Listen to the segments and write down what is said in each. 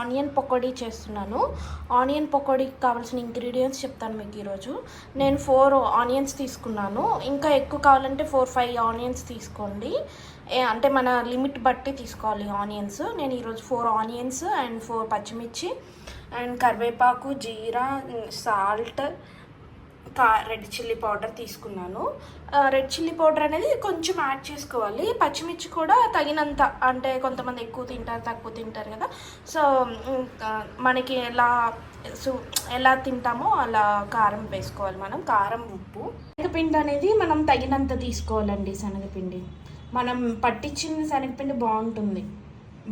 Onion pakodi చేస్తున్నాను. Onion పకోడీకి కావాల్సిన ingredients చెప్తాను మీకు ఈరోజు. నేను 4 ఆనియన్స్ తీసుకున్నాను. ఇంకా ఎక్కువ కావాలంటే 4, 5 ఆనియన్స్ తీసుకోండి. అంటే మన లిమిట్ బట్టి తీసుకోవాలి ఆనియన్స్. నేను ఈరోజు 4 ఆనియన్స్ అండ్ 4 పచ్చిమిర్చి అండ్ కరివేపాకు, జీరా, సాల్ట్, రెడ్ చిల్లీ పౌడర్ తీసుకున్నాను. రెడ్ చిల్లీ పౌడర్ అనేది కొంచెం యాడ్ చేసుకోవాలి. పచ్చిమిర్చి కూడా తగినంత, అంటే కొంతమంది ఎక్కువ తింటారు, తక్కువ తింటారు కదా. సో మనకి ఎలా తింటామో అలా కారం వేసుకోవాలి. మనం కారం, ఉప్పు, శనగపిండి అనేది మనం తగినంత తీసుకోవాలండి. శనగపిండి మనం పట్టించిన శనగపిండి బాగుంటుంది,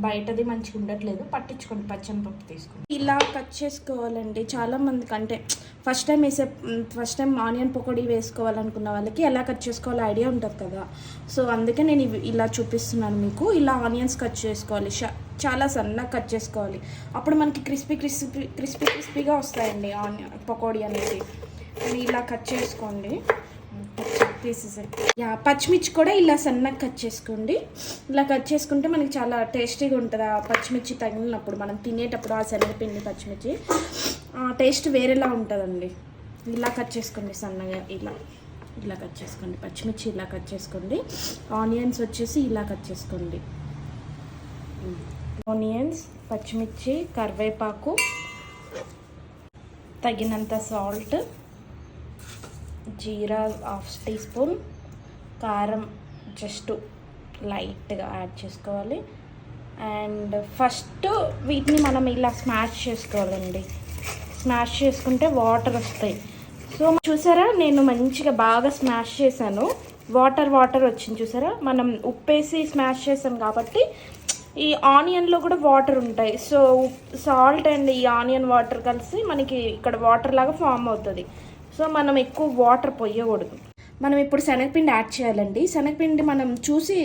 బయటది మంచిగా ఉండట్లేదు. పట్టించుకోండి, పచ్చనిపప్పు తీసుకోండి. ఇలా కట్ చేసుకోవాలండి. చాలామందికి అంటే ఫస్ట్ టైం ఆనియన్ పకోడీ వేసుకోవాలనుకున్న వాళ్ళకి ఎలా కట్ చేసుకోవాలో ఐడియా ఉంటుంది కదా. సో అందుకే నేను ఇలా చూపిస్తున్నాను మీకు. ఇలా ఆనియన్స్ కట్ చేసుకోవాలి, చాలా సన్నగా కట్ చేసుకోవాలి. అప్పుడు మనకి క్రిస్పీగా వస్తాయండి ఆనియన్ పకోడీ అనేది. ఇలా కట్ చేసుకోండి పీసెస్. పచ్చిమిర్చి కూడా ఇలా సన్నగా కట్ చేసుకోండి. ఇలా కట్ చేసుకుంటే మనకి చాలా టేస్టీగా ఉంటుంది. ఆ పచ్చిమిర్చి తగిలినప్పుడు మనం తినేటప్పుడు ఆ శనగపిండి పచ్చిమిర్చి టేస్ట్ వేరేలా ఉంటుందండి. ఇలా కట్ చేసుకోండి సన్నగా. ఇలా కట్ చేసుకోండి. పచ్చిమిర్చి ఇలా కట్ చేసుకోండి. ఆనియన్స్ వచ్చేసి ఇలా కట్ చేసుకోండి. ఆనియన్స్, పచ్చిమిర్చి, కరివేపాకు, తగినంత సాల్ట్, జీరా 1/2 టీ స్పూన్, కారం జస్ట్ లైట్గా యాడ్ చేసుకోవాలి. అండ్ ఫస్ట్ వీటిని మనం ఇలా స్మాష్ చేసుకోవాలండి. స్మాష్ చేసుకుంటే వాటర్ వస్తాయి. సో చూసారా, నేను మంచిగా బాగా స్మాష్ చేశాను. వాటర్ వచ్చింది చూసారా. మనం ఉప్పేసి స్మాష్ చేసాం కాబట్టి ఈ ఆనియన్లో కూడా వాటర్ ఉంటాయి. సో సాల్ట్ అండ్ ఈ ఆనియన్ వాటర్ కలిసి మనకి ఇక్కడ వాటర్ లాగా ఫామ్ అవుతుంది. సో మనం ఎక్కువ వాటర్ పోయకూడదు. మనం ఇప్పుడు శనగపిండి యాడ్ చేయాలండి. శనగపిండి మనం చూసి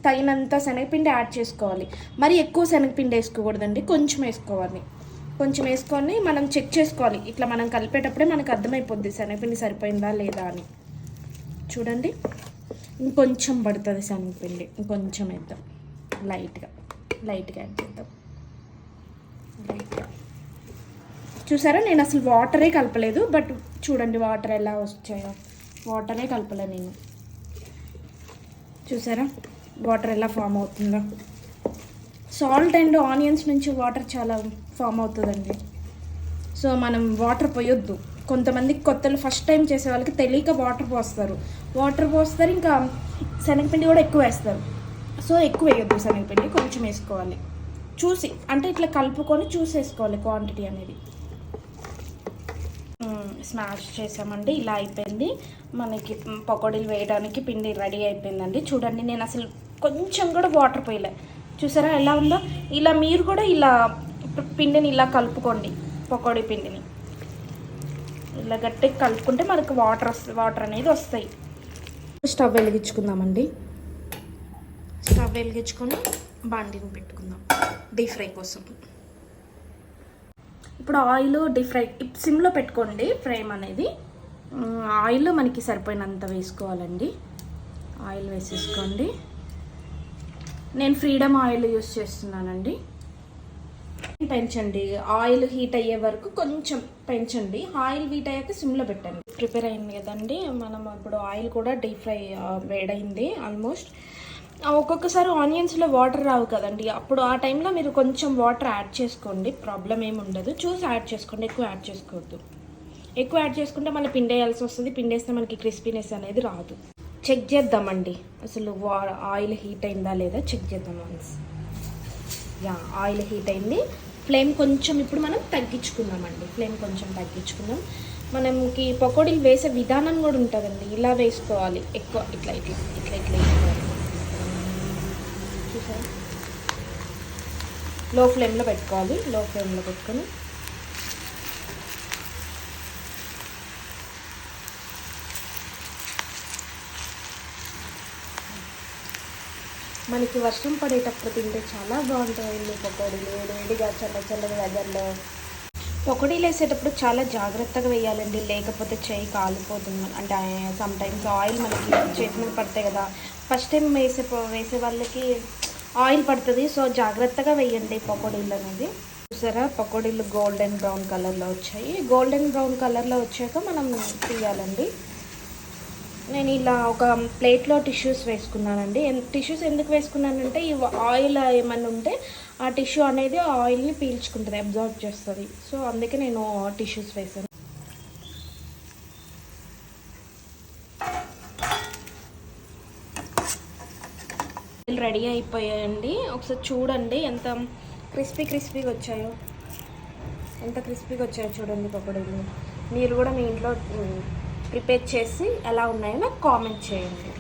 తగినంత శనగపిండి యాడ్ చేసుకోవాలి. మరి ఎక్కువ శనగపిండి వేసుకోకూడదండి, కొంచెం వేసుకోవాలి. కొంచెం వేసుకొని మనం చెక్ చేసుకోవాలి. ఇట్లా మనం కలిపేటప్పుడే మనకు అర్థమైపోద్ది శనగపిండి సరిపోయిందా లేదా అని. చూడండి, ఇంకొంచెం పడుతుంది శనగపిండి, ఇంకొంచెం వేద్దాం. లైట్గా యాడ్ చేద్దాం. లైట్గా చూసారా, నేను అసలు వాటరే కలపలేదు. బట్ చూడండి వాటర్ ఎలా వచ్చాయో. వాటరే కలపలే నేను. చూసారా వాటర్ ఎలా ఫామ్ అవుతుందో. సాల్ట్ అండ్ ఆనియన్స్ నుంచి వాటర్ చాలా ఫామ్ అవుతుందండి. సో మనం వాటర్ పోయొద్దు. కొంతమందికి కొత్తలు ఫస్ట్ టైం చేసే వాళ్ళకి తెలియక వాటర్ పోస్తారు. ఇంకా శనగపిండి కూడా ఎక్కువ వేస్తారు. సో ఎక్కువ వేయొద్దు శనగపిండి, కొంచెం వేసుకోవాలి. చూసి అంటే ఇట్లా కలుపుకొని చూసేసుకోవాలి క్వాంటిటీ అనేది. స్మాష్ చేసామండి. ఇలా అయిపోయింది. మనకి పకోడీలు వేయడానికి పిండి రెడీ అయిపోయిందండి. చూడండి, నేను అసలు కొంచెం కూడా వాటర్ పోయలే. చూసారా ఎలా ఉందో. ఇలా మీరు కూడా ఇలా పిండిని ఇలా కలుపుకోండి. పకోడీ పిండిని ఇలా గట్టిగా కలుపుకుంటే మనకు వాటర్ అనేది వస్తాయి. స్టవ్ వెలిగించుకుందామండి. స్టవ్ వెలిగించుకొని బండిని పెట్టుకుందాం డీప్ ఫ్రై కోసం. ఇప్పుడు ఆయిల్ డీప్ ఫ్రై సిమ్లో పెట్టుకోండి. ఫ్లేమ్ అనేది ఆయిల్ మనకి సరిపోయినంత వేసుకోవాలండి. ఆయిల్ వేసేసుకోండి. నేను ఫ్రీడమ్ ఆయిల్ యూస్ చేస్తున్నానండి. పెంచండి, ఆయిల్ హీట్ అయ్యే వరకు కొంచెం పెంచండి. ఆయిల్ హీట్ అయ్యాక సిమ్లో పెట్టండి. ప్రిపేర్ అయింది కదండి. మనం ఇప్పుడు ఆయిల్ కూడా డీప్ ఫ్రై వేడైంది ఆల్మోస్ట్. ఒక్కొక్కసారి ఆనియన్స్లో వాటర్ రావు కదండి. అప్పుడు ఆ టైంలో మీరు కొంచెం వాటర్ యాడ్ చేసుకోండి. ప్రాబ్లం ఏమి ఉండదు. చూసి యాడ్ చేసుకోండి, ఎక్కువ యాడ్ చేసుకోవద్దు. ఎక్కువ యాడ్ చేసుకుంటే మళ్ళీ పిండేయాల్సి వస్తుంది. పిండేస్తే మనకి క్రిస్పీనెస్ అనేది రాదు. చెక్ చేద్దామండి అసలు ఆయిల్ హీట్ అయిందా లేదా చెక్ చేద్దాం వన్స్. ఆయిల్ హీట్ అయింది. ఫ్లేమ్ కొంచెం ఇప్పుడు మనం తగ్గించుకుందామండి. ఫ్లేమ్ కొంచెం తగ్గించుకుందాం. మనకి పకోడీలు వేసే విధానం కూడా ఉంటుందండి. ఇలా వేసుకోవాలి ఎక్కువ, ఇట్లా వేసుకోవాలి. చూసారా, లో ఫ్లేమ్లో పెట్టుకోవాలి. లో ఫ్లేమ్లో పెట్టుకొని మనకి వర్షం పడేటప్పుడు తింటే చాలా బాగుంటాయండి పకోడీలు. వేడిగా చల్లగా వెదర్లో పకోడీలు వేసేటప్పుడు చాలా జాగ్రత్తగా వేయాలండి, లేకపోతే చేయి కాలిపోతుంది. అంటే సమ్ టైమ్స్ ఆయిల్ మనకి చేతి మీద పడతాయి కదా. ఫస్ట్ టైం వేసే వాళ్ళకి ఆయిల్ పడుతుంది. సో జాగ్రత్తగా వేయండి పకోడీలు అనేది. చూసారా పకోడీలు గోల్డెన్ బ్రౌన్ కలర్లో వచ్చాయి. గోల్డెన్ బ్రౌన్ కలర్లో వచ్చాక మనం తీయాలండి. నేను ఇలా ఒక ప్లేట్లో టిష్యూస్ వేసుకున్నానండి. టిష్యూస్ ఎందుకు వేసుకున్నానంటే ఈ ఆయిల్ ఏమన్నా ఉంటే ఆ టిష్యూ అనేది ఆ ఆయిల్ని పీల్చుకుంటుంది, అబ్జర్వ్ చేస్తుంది. సో అందుకే నేను టిష్యూస్ వేసాను. రెడీ అయిపోయాయండి. ఒకసారి చూడండి ఎంత క్రిస్పీగా వచ్చాయో, ఎంత క్రిస్పీగా వచ్చాయో చూడండి పకోడీలు. మీరు కూడా మీ ఇంట్లో ప్రిపేర్ చేసి ఎలా ఉన్నాయో నాకు కామెంట్ చేయండి.